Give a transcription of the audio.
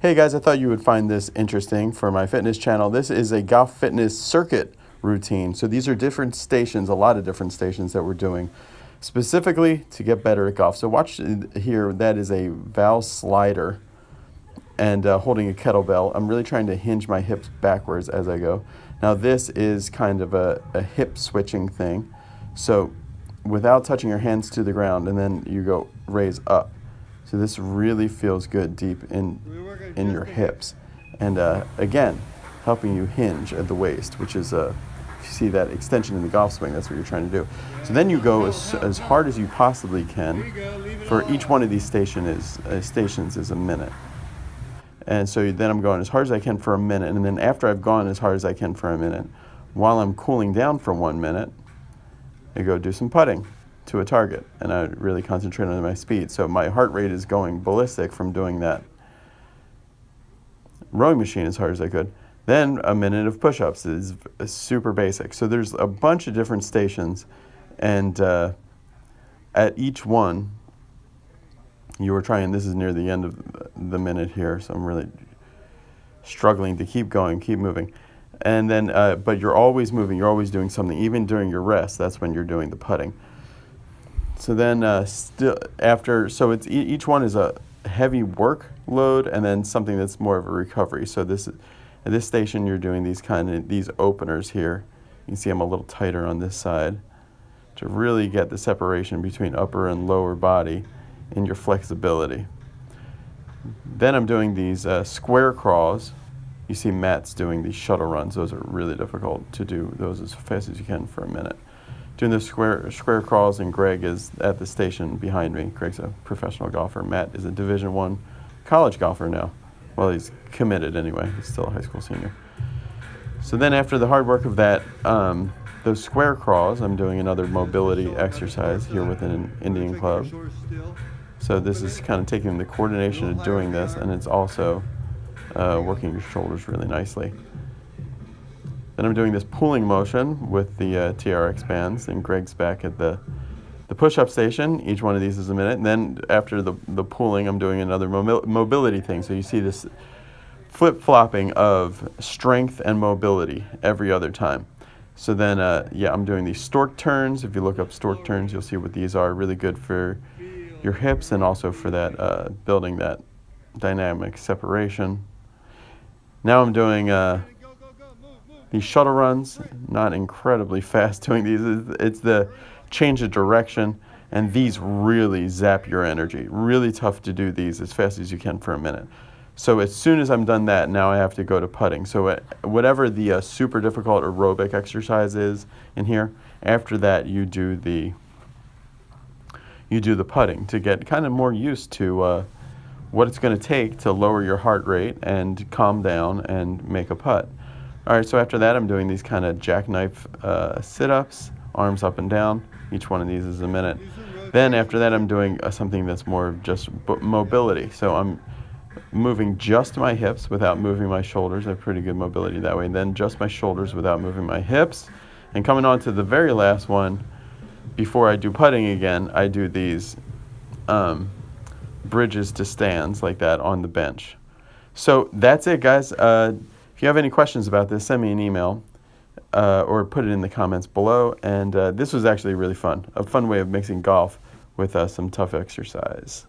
Hey guys, I thought you would find this interesting for my fitness channel. This is a golf fitness circuit routine. So these are different stations, a lot of different stations that we're doing specifically to get better at golf. So watch here, that is a valve slider and holding a kettlebell. I'm really trying to hinge my hips backwards as I go. Now this is kind of a hip switching thing. So without touching your hands to the ground, and then you go raise up. So this really feels good deep in your hips. And again, helping you hinge at the waist, which is, if you see that extension in the golf swing, that's what you're trying to do. So then you go as hard as you possibly can. For each one of these stations is a minute. And so then I'm going as hard as I can for a minute. And then after I've gone as hard as I can for a minute, while I'm cooling down for 1 minute, I go do some putting to a target, and I really concentrate on my speed. So my heart rate is going ballistic from doing that rowing machine as hard as I could. Then a minute of push-ups is super basic. So there's a bunch of different stations, and at each one, you were trying, this is near the end of the minute here, so I'm really struggling to keep going, keep moving. And then, but you're always moving, you're always doing something, even during your rest, that's when you're doing the putting. So then still after, so it's each one is a heavy workload and then something that's more of a recovery. So this at this station you're doing these openers here. You can see I'm a little tighter on this side to really get the separation between upper and lower body and your flexibility. Then I'm doing these square crawls. You see Matt's doing these shuttle runs. Those are really difficult to do those as fast as you can for a minute. Doing the square crawls, and Greg is at the station behind me. Greg's a professional golfer. Matt is a Division I college golfer now. Well, he's committed anyway. He's still a high school senior. So then after the hard work of that, those square crawls, I'm doing another mobility exercise here with an Indian club. So this is kind of taking the coordination of doing this, and it's also working your shoulders really nicely. Then I'm doing this pulling motion with the TRX bands, and Greg's back at the push-up station. Each one of these is a minute. And then after the pulling, I'm doing another mobility thing. So you see this flip-flopping of strength and mobility every other time. So then, I'm doing these stork turns. If you look up stork turns, you'll see what these are. Really good for your hips and also for that building that dynamic separation. Now I'm doing these shuttle runs, not incredibly fast doing these. It's the change of direction, and these really zap your energy. Really tough to do these as fast as you can for a minute. So as soon as I'm done that, now I have to go to putting. So whatever the super difficult aerobic exercise is in here, after that you do the putting to get kind of more used to what it's going to take to lower your heart rate and calm down and make a putt. All right, so after that, I'm doing these kind of jackknife sit-ups, arms up and down. Each one of these is a minute. Then after that, I'm doing something that's more of just mobility. So I'm moving just my hips without moving my shoulders. I have pretty good mobility that way. And then just my shoulders without moving my hips. And coming on to the very last one, before I do putting again, I do these bridges to stands like that on the bench. So that's it, guys. If you have any questions about this, send me an email or put it in the comments below. And this was actually really fun, a fun way of mixing golf with some tough exercise.